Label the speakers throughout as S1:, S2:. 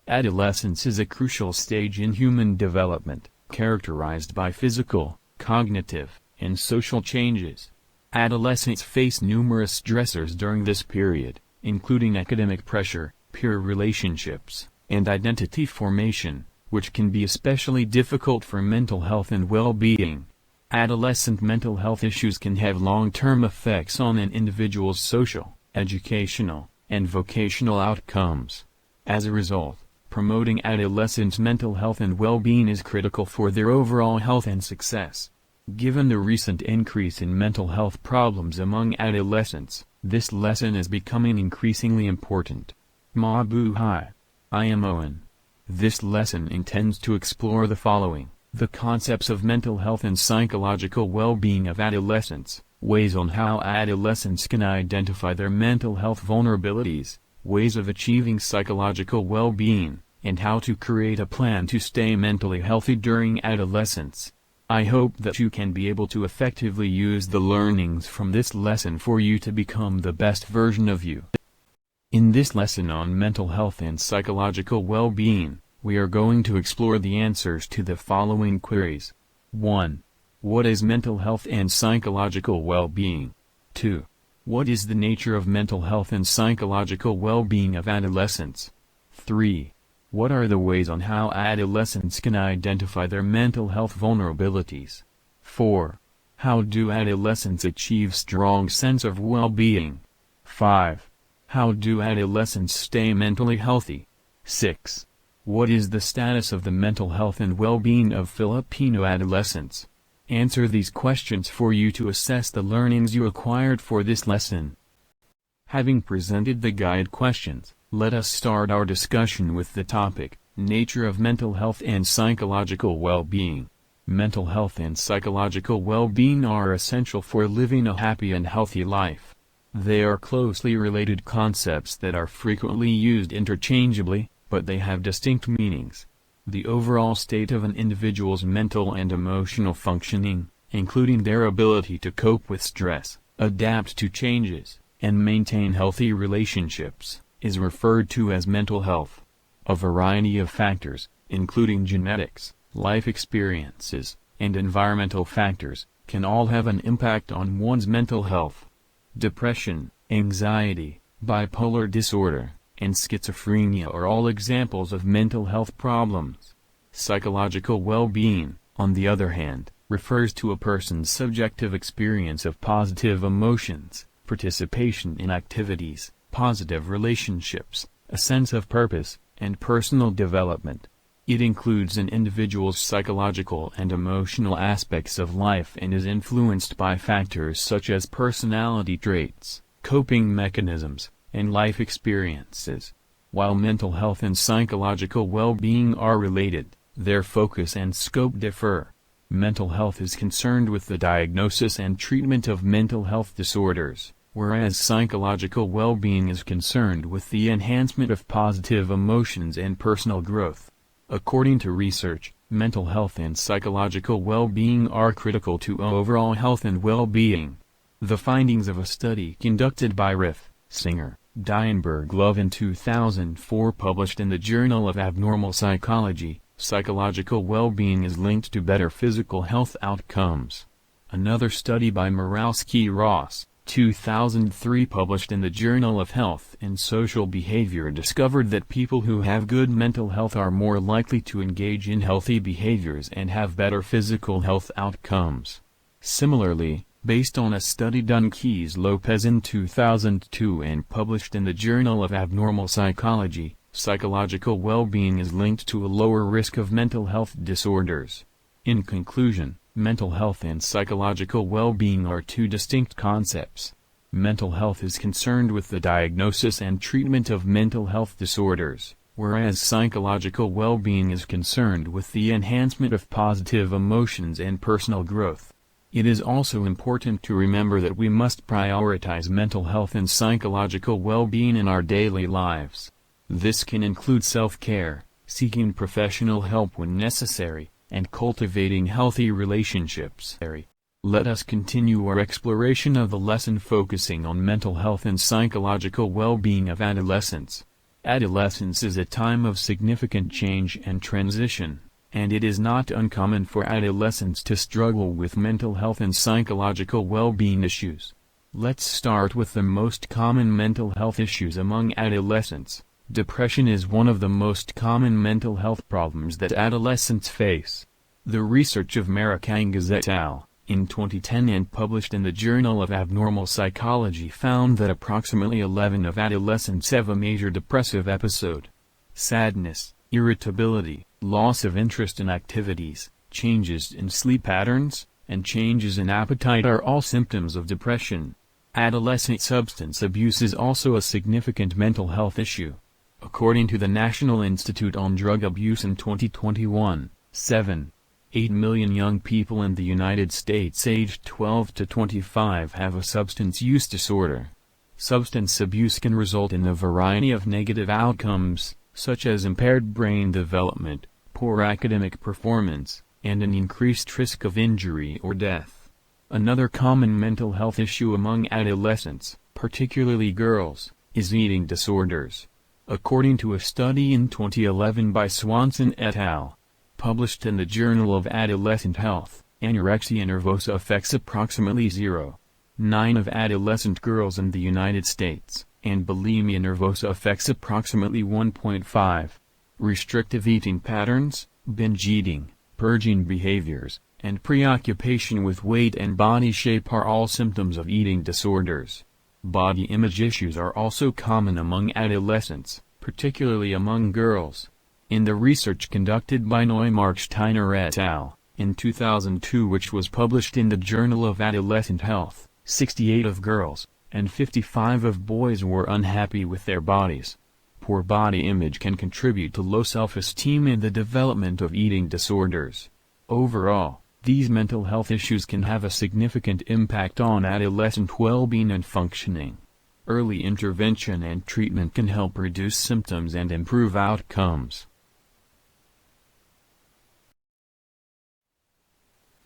S1: Adolescence is a crucial stage in human development, characterized by physical, cognitive, and social changes. Adolescents face numerous stressors during this period, including academic pressure, peer relationships, and identity formation, which can be especially difficult for mental health and well-being. Adolescent mental health issues can have long-term effects on an individual's social, educational, and vocational outcomes. As a result, promoting adolescents' mental health and well-being is critical for their overall health and success. Given the recent increase in mental health problems among adolescents, this lesson is becoming increasingly important. Mabuhay. I am Owen. This lesson intends to explore the following: the concepts of mental health and psychological well-being of adolescents, ways on how adolescents can identify their mental health vulnerabilities, ways of achieving psychological well-being, and how to create a plan to stay mentally healthy during adolescence. I hope that you can be able to effectively use the learnings from this lesson for you to become the best version of you. In this lesson on mental health and psychological well-being, we are going to explore the answers to the following queries. 1. What is mental health and psychological well-being? 2. What is the nature of mental health and psychological well-being of adolescents? 3. What are the ways on how adolescents can identify their mental health vulnerabilities? 4. How do adolescents achieve strong sense of well-being? 5. How do adolescents stay mentally healthy? 6. What is the status of the mental health and well-being of Filipino adolescents? Answer these questions for you to assess the learnings you acquired for this lesson. Having presented the guide questions, let us start our discussion with the topic, nature of mental health and psychological well-being. Mental health and psychological well-being are essential for living a happy and healthy life. They are closely related concepts that are frequently used interchangeably, but they have distinct meanings. The overall state of an individual's mental and emotional functioning, including their ability to cope with stress, adapt to changes, and maintain healthy relationships, is referred to as mental health. A variety of factors, including genetics, life experiences, and environmental factors, can all have an impact on one's mental health. Depression, anxiety, bipolar disorder, and schizophrenia are all examples of mental health problems. Psychological well-being, on the other hand, refers to a person's subjective experience of positive emotions, participation in activities, positive relationships, a sense of purpose, and personal development. It includes an individual's psychological and emotional aspects of life and is influenced by factors such as personality traits, coping mechanisms, and life experiences. While mental health and psychological well-being are related, their focus and scope differ. Mental health is concerned with the diagnosis and treatment of mental health disorders, whereas psychological well-being is concerned with the enhancement of positive emotions and personal growth. According to research, mental health and psychological well-being are critical to overall health and well-being. The findings of a study conducted by Riff, Singer, Dienberg Love in 2004 published in the Journal of Abnormal Psychology, psychological well-being is linked to better physical health outcomes. Another study by Morawski-Ross, 2003 published in the Journal of Health and Social Behavior discovered that people who have good mental health are more likely to engage in healthy behaviors and have better physical health outcomes. Similarly, based on a study done Keys-Lopez in 2002 and published in the Journal of Abnormal Psychology, psychological well-being is linked to a lower risk of mental health disorders. In conclusion, mental health and psychological well-being are two distinct concepts. Mental health is concerned with the diagnosis and treatment of mental health disorders, whereas psychological well-being is concerned with the enhancement of positive emotions and personal growth. It is also important to remember that we must prioritize mental health and psychological well-being in our daily lives. This can include self-care, seeking professional help when necessary, and cultivating healthy relationships. Let us continue our exploration of the lesson focusing on mental health and psychological well-being of adolescents. Adolescence is a time of significant change and transition, and it is not uncommon for adolescents to struggle with mental health and psychological well-being issues. Let's start with the most common mental health issues among adolescents. Depression is one of the most common mental health problems that adolescents face. The research of Marikangas et al. In 2010 and published in the Journal of Abnormal Psychology found that approximately 11 of adolescents have a major depressive episode. Sadness, irritability, loss of interest in activities, changes in sleep patterns, and changes in appetite are all symptoms of depression. Adolescent substance abuse is also a significant mental health issue. According to the National Institute on Drug Abuse in 2021, 7.8 million young people in the United States aged 12 to 25 have a substance use disorder. Substance abuse can result in a variety of negative outcomes, such as impaired brain development, poor academic performance, and an increased risk of injury or death. Another common mental health issue among adolescents, particularly girls, is eating disorders. According to a study in 2011 by Swanson et al., published in the Journal of Adolescent Health, anorexia nervosa affects approximately 0.9% of adolescent girls in the United States, and bulimia nervosa affects approximately 1.5%. Restrictive eating patterns, binge eating, purging behaviors, and preoccupation with weight and body shape are all symptoms of eating disorders. Body image issues are also common among adolescents, particularly among girls. In the research conducted by Neumark-Steiner et al. In 2002, which was published in the Journal of Adolescent Health, 68 of girls and 55 of boys were unhappy with their bodies. Poor body image can contribute to low self-esteem and the development of eating disorders. Overall, these mental health issues can have a significant impact on adolescent well-being and functioning. Early intervention and treatment can help reduce symptoms and improve outcomes.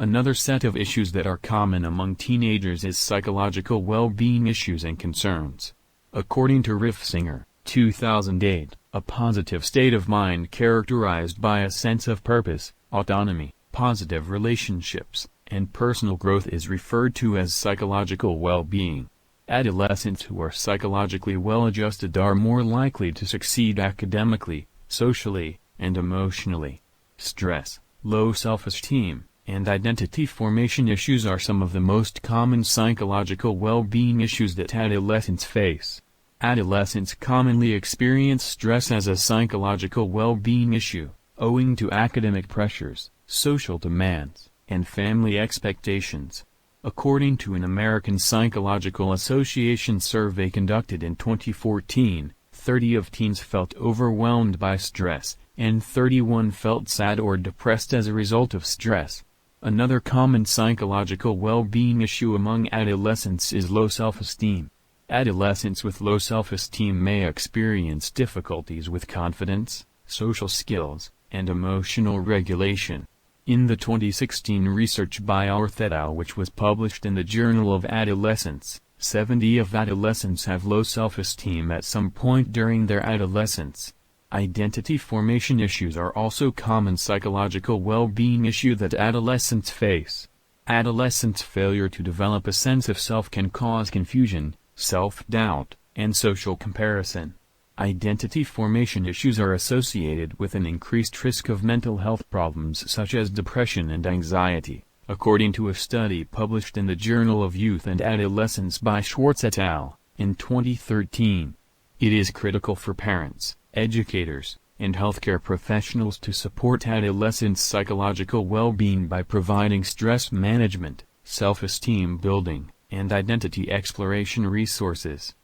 S1: Another set of issues that are common among teenagers is psychological well-being issues and concerns. According to Riffsinger, 2008, a positive state of mind characterized by a sense of purpose, autonomy, positive relationships, and personal growth is referred to as psychological well-being. Adolescents who are psychologically well-adjusted are more likely to succeed academically, socially, and emotionally. Stress, low self-esteem, and identity formation issues are some of the most common psychological well-being issues that adolescents face. Adolescents commonly experience stress as a psychological well-being issue, owing to academic pressures, social demands, and family expectations. According to an American Psychological Association survey conducted in 2014, 30 of teens felt overwhelmed by stress, and 31 felt sad or depressed as a result of stress. Another common psychological well-being issue among adolescents is low self-esteem. Adolescents with low self-esteem may experience difficulties with confidence, social skills, and emotional regulation. In the 2016 research by Orth et al., which was published in the Journal of Adolescence, 70 of adolescents have low self-esteem at some point during their adolescence. Identity formation issues are also common psychological well-being issue that adolescents face. Adolescents' failure to develop a sense of self can cause confusion, self-doubt, and social comparison. Identity formation issues are associated with an increased risk of mental health problems such as depression and anxiety, according to a study published in the Journal of Youth and Adolescence by Schwartz et al. In 2013. It is critical for parents, educators, and healthcare professionals to support adolescents' psychological well-being by providing stress management, self-esteem building, and identity exploration resources.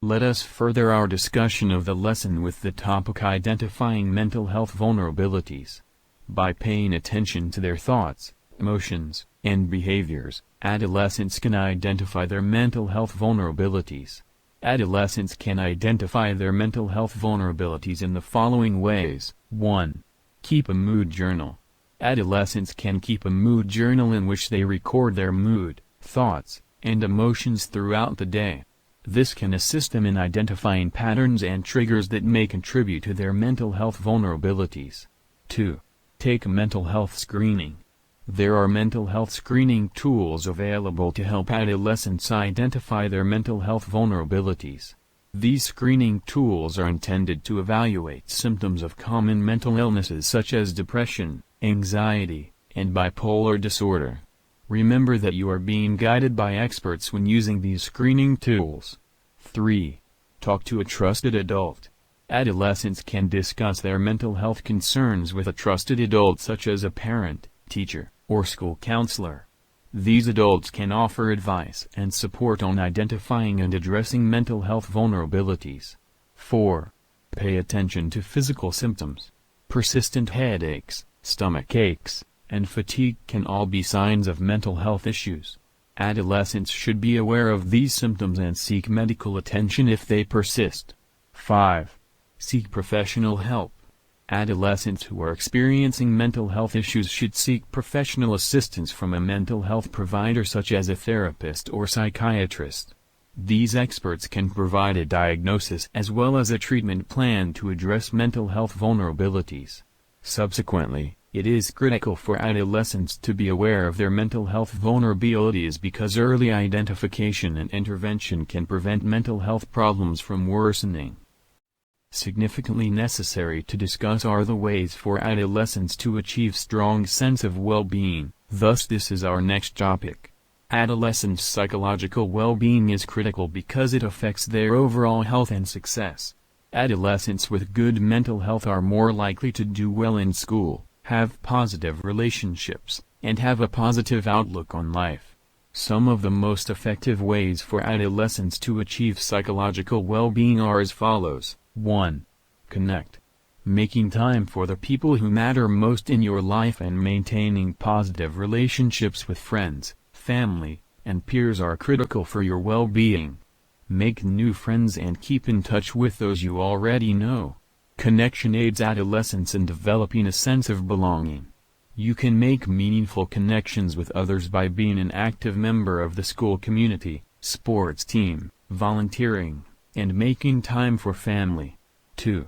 S1: Let us further our discussion of the lesson with the topic identifying mental health vulnerabilities. By paying attention to their thoughts, emotions, and behaviors, adolescents can identify their mental health vulnerabilities. Adolescents can identify their mental health vulnerabilities in the following ways. 1. Keep a mood journal. Adolescents can keep a mood journal in which they record their mood, thoughts, and emotions throughout the day. This can assist them in identifying patterns and triggers that may contribute to their mental health vulnerabilities. 2. Take mental health screening. There are mental health screening tools available to help adolescents identify their mental health vulnerabilities. These screening tools are intended to evaluate symptoms of common mental illnesses such as depression, anxiety, and bipolar disorder. Remember that you are being guided by experts when using these screening tools. 3. Talk to a trusted adult. Adolescents can discuss their mental health concerns with a trusted adult such as a parent, teacher, or school counselor. These adults can offer advice and support on identifying and addressing mental health vulnerabilities. 4. Pay attention to physical symptoms. Persistent headaches, stomach aches, and fatigue can all be signs of mental health issues. Adolescents should be aware of these symptoms and seek medical attention if they persist. 5. Seek professional help. Adolescents who are experiencing mental health issues should seek professional assistance from a mental health provider such as a therapist or psychiatrist. These experts can provide a diagnosis as well as a treatment plan to address mental health vulnerabilities. Subsequently, it is critical for adolescents to be aware of their mental health vulnerabilities because early identification and intervention can prevent mental health problems from worsening. Significantly necessary to discuss are the ways for adolescents to achieve strong sense of well-being, thus this is our next topic. Adolescents' psychological well-being is critical because it affects their overall health and success. Adolescents with good mental health are more likely to do well in school, have positive relationships, and have a positive outlook on life. Some of the most effective ways for adolescents to achieve psychological well-being are as follows. 1. Connect. Making time for the people who matter most in your life and maintaining positive relationships with friends, family, and peers are critical for your well-being. Make new friends and keep in touch with those you already know. Connection aids adolescents in developing a sense of belonging. You can make meaningful connections with others by being an active member of the school community, sports team, volunteering, and making time for family. 2.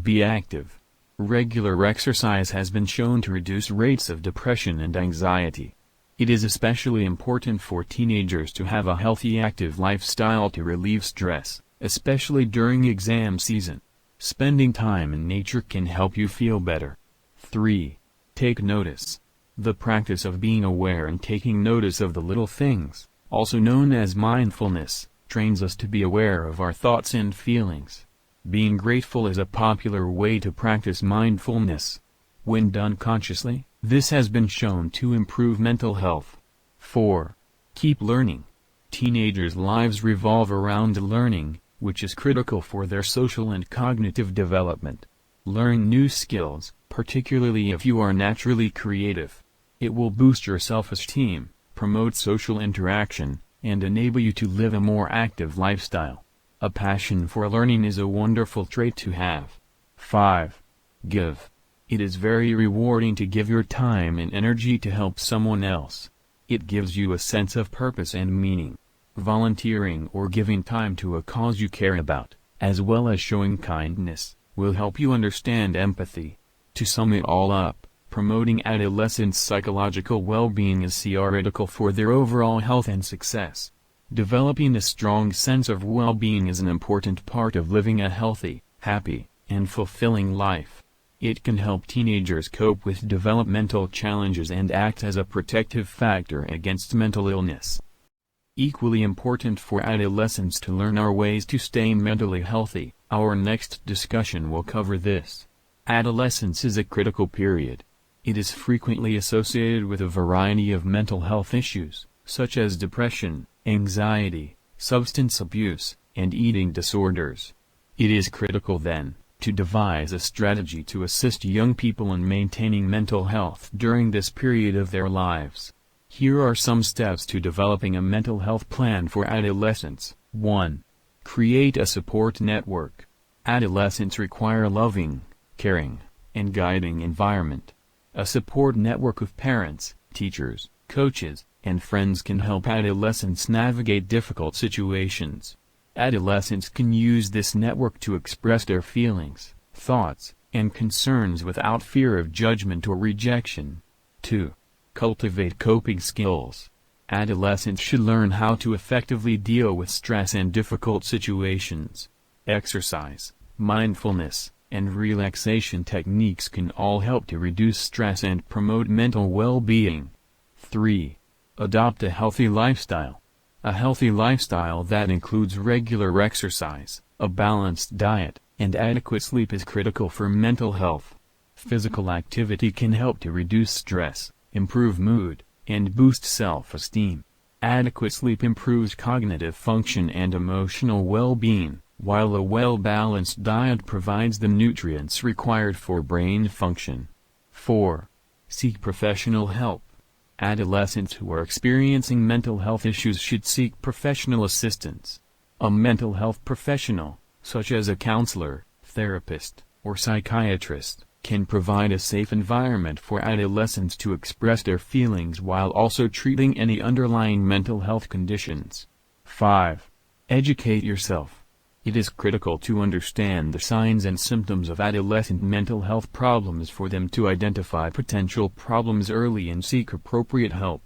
S1: Be active. Regular exercise has been shown to reduce rates of depression and anxiety. It is especially important for teenagers to have a healthy active lifestyle to relieve stress, especially during exam season. Spending time in nature can help you feel better. 3. Take notice. The practice of being aware and taking notice of the little things, also known as mindfulness, trains us to be aware of our thoughts and feelings. Being grateful is a popular way to practice mindfulness. When done consciously, this has been shown to improve mental health. 4. Keep learning. Teenagers' lives revolve around learning, which is critical for their social and cognitive development. Learn new skills, particularly if you are naturally creative. It will boost your self-esteem, promote social interaction, and enable you to live a more active lifestyle. A passion for learning is a wonderful trait to have. 5. Give. It is very rewarding to give your time and energy to help someone else. It gives you a sense of purpose and meaning. Volunteering or giving time to a cause you care about, as well as showing kindness, will help you understand empathy. To sum it all up, promoting adolescents' psychological well-being is critical for their overall health and success. Developing a strong sense of well-being is an important part of living a healthy, happy, and fulfilling life. It can help teenagers cope with developmental challenges and act as a protective factor against mental illness. Equally important for adolescents to learn are ways to stay mentally healthy. Our next discussion will cover this. Adolescence is a critical period. It is frequently associated with a variety of mental health issues, such as depression, anxiety, substance abuse, and eating disorders. It is critical then, to devise a strategy to assist young people in maintaining mental health during this period of their lives. Here are some steps to developing a mental health plan for adolescents. 1. Create a support network. Adolescents require a loving, caring, and guiding environment. A support network of parents, teachers, coaches, and friends can help adolescents navigate difficult situations. Adolescents can use this network to express their feelings, thoughts, and concerns without fear of judgment or rejection. 2. Cultivate coping skills. Adolescents should learn how to effectively deal with stress and difficult situations. Exercise, mindfulness, and relaxation techniques can all help to reduce stress and promote mental well-being. 3. Adopt a healthy lifestyle. A healthy lifestyle that includes regular exercise, a balanced diet, and adequate sleep is critical for mental health. Physical activity can help to reduce stress, improve mood, and boost self-esteem. Adequate sleep improves cognitive function and emotional well-being, while a well-balanced diet provides the nutrients required for brain function. 4. Seek professional help. Adolescents who are experiencing mental health issues should seek professional assistance. A mental health professional, such as a counselor, therapist, or psychiatrist, can provide a safe environment for adolescents to express their feelings while also treating any underlying mental health conditions. 5. Educate yourself. It is critical to understand the signs and symptoms of adolescent mental health problems for them to identify potential problems early and seek appropriate help.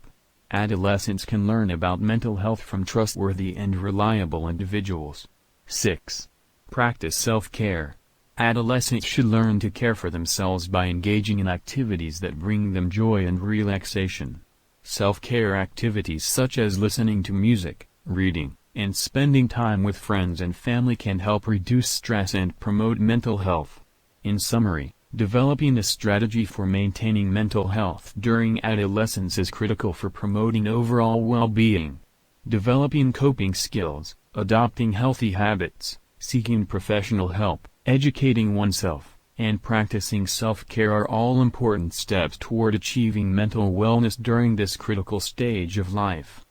S1: Adolescents can learn about mental health from trustworthy and reliable individuals. 6. Practice self-care. Adolescents should learn to care for themselves by engaging in activities that bring them joy and relaxation. Self-care activities such as listening to music, reading, and spending time with friends and family can help reduce stress and promote mental health. In summary, developing a strategy for maintaining mental health during adolescence is critical for promoting overall well-being. Developing coping skills, adopting healthy habits, seeking professional help, educating oneself, and practicing self-care are all important steps toward achieving mental wellness during this critical stage of life.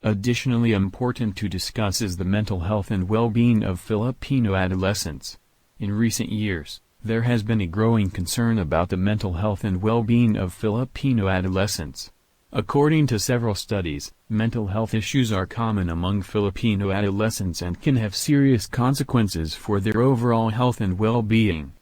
S1: Additionally important to discuss is the mental health and well-being of Filipino adolescents. In recent years, there has been a growing concern about the mental health and well-being of Filipino adolescents. According to several studies, mental health issues are common among Filipino adolescents and can have serious consequences for their overall health and well-being.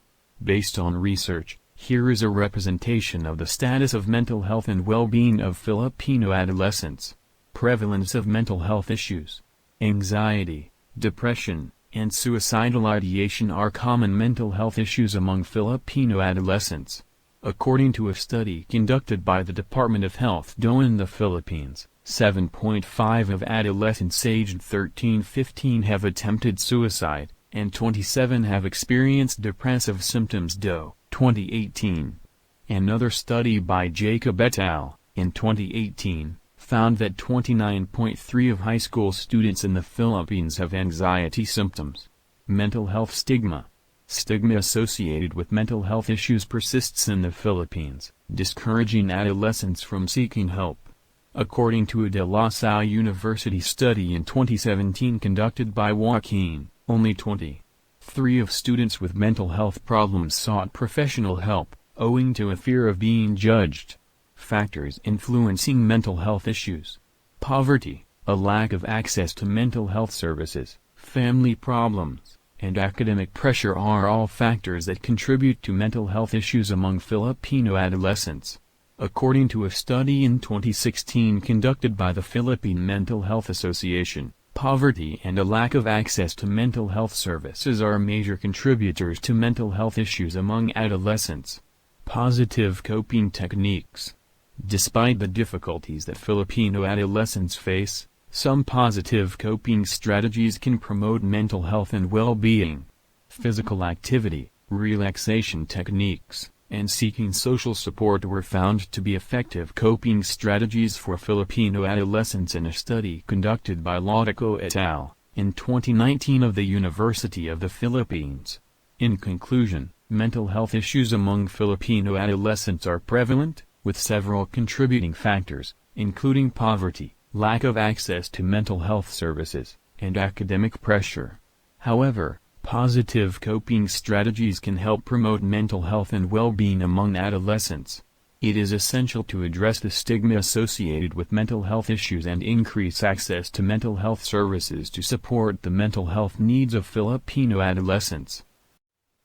S1: Based on research, here is a representation of the status of mental health and well-being of Filipino adolescents. Prevalence of mental health issues. Anxiety, depression, and suicidal ideation are common mental health issues among Filipino adolescents. According to a study conducted by the Department of Health in the Philippines, 7.5% of adolescents aged 13-15 have attempted suicide, and 27% have experienced depressive symptoms. 2018. Another study by Jacob et al. In 2018, found that 29.3% of high school students in the Philippines have anxiety symptoms. Mental health stigma. Stigma associated with mental health issues persists in the Philippines, discouraging adolescents from seeking help. According to a De La Salle University study in 2017 conducted by Joaquin, only 23% of students with mental health problems sought professional help, owing to a fear of being judged. Factors influencing mental health issues. Poverty, a lack of access to mental health services, family problems, and academic pressure are all factors that contribute to mental health issues among Filipino adolescents. According to a study in 2016 conducted by the Philippine Mental Health Association, poverty and a lack of access to mental health services are major contributors to mental health issues among adolescents. Positive coping techniques. Despite the difficulties that Filipino adolescents face, some positive coping strategies can promote mental health and well-being. Physical activity, relaxation techniques, and seeking social support were found to be effective coping strategies for Filipino adolescents in a study conducted by Laudico et al. In 2019 of the University of the Philippines. In conclusion, mental health issues among Filipino adolescents are prevalent, with several contributing factors, including poverty, lack of access to mental health services, and academic pressure. However, positive coping strategies can help promote mental health and well-being among adolescents. It is essential to address the stigma associated with mental health issues and increase access to mental health services to support the mental health needs of Filipino adolescents.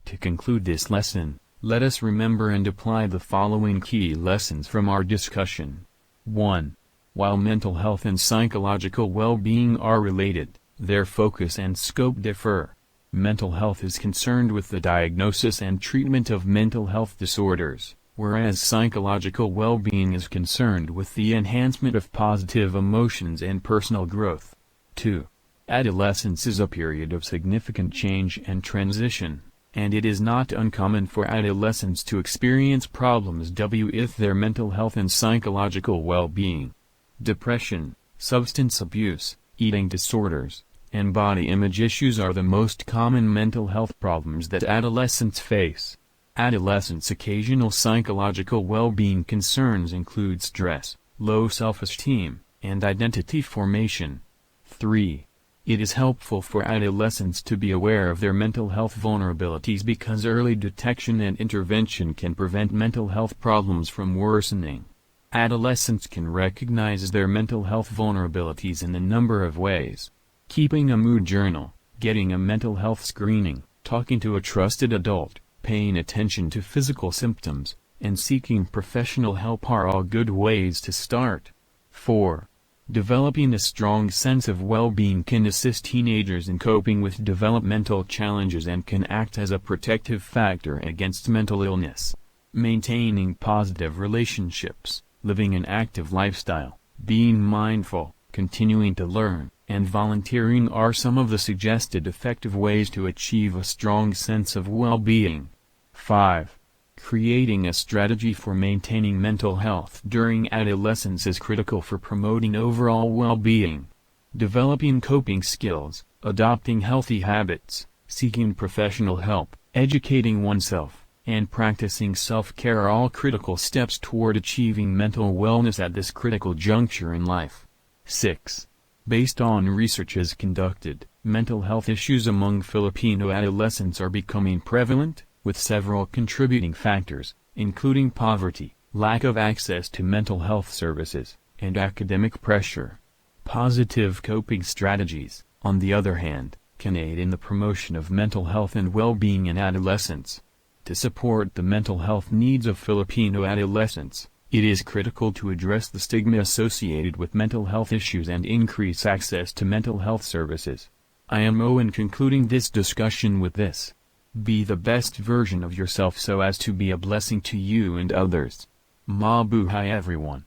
S1: To conclude this lesson, let us remember and apply the following key lessons from our discussion. 1. While mental health and psychological well-being are related, their focus and scope differ. Mental health is concerned with the diagnosis and treatment of mental health disorders, whereas psychological well-being is concerned with the enhancement of positive emotions and personal growth. 2. Adolescence is a period of significant change and transition, and it is not uncommon for adolescents to experience problems with their mental health and psychological well-being. Depression, substance abuse, eating disorders, and body image issues are the most common mental health problems that adolescents face. Adolescents' occasional psychological well-being concerns include stress, low self-esteem, and identity formation. 3. It is helpful for adolescents to be aware of their mental health vulnerabilities because early detection and intervention can prevent mental health problems from worsening. Adolescents can recognize their mental health vulnerabilities in a number of ways: keeping a mood journal, getting a mental health screening, talking to a trusted adult, paying attention to physical symptoms, and seeking professional help are all good ways to start. 4. Developing a strong sense of well-being can assist teenagers in coping with developmental challenges and can act as a protective factor against mental illness. Maintaining positive relationships, living an active lifestyle, being mindful, continuing to learn, and volunteering are some of the suggested effective ways to achieve a strong sense of well-being. 5. Creating a strategy for maintaining mental health during adolescence is critical for promoting overall well-being. Developing coping skills, adopting healthy habits, seeking professional help, educating oneself, and practicing self-care are all critical steps toward achieving mental wellness at this critical juncture in life. 6. Based on researches conducted, mental health issues among Filipino adolescents are becoming prevalent, with several contributing factors, including poverty, lack of access to mental health services, and academic pressure. Positive coping strategies, on the other hand, can aid in the promotion of mental health and well-being in adolescents. To support the mental health needs of Filipino adolescents, it is critical to address the stigma associated with mental health issues and increase access to mental health services. I am Owen, concluding this discussion with this: be the best version of yourself so as to be a blessing to you and others. Mabuhay everyone.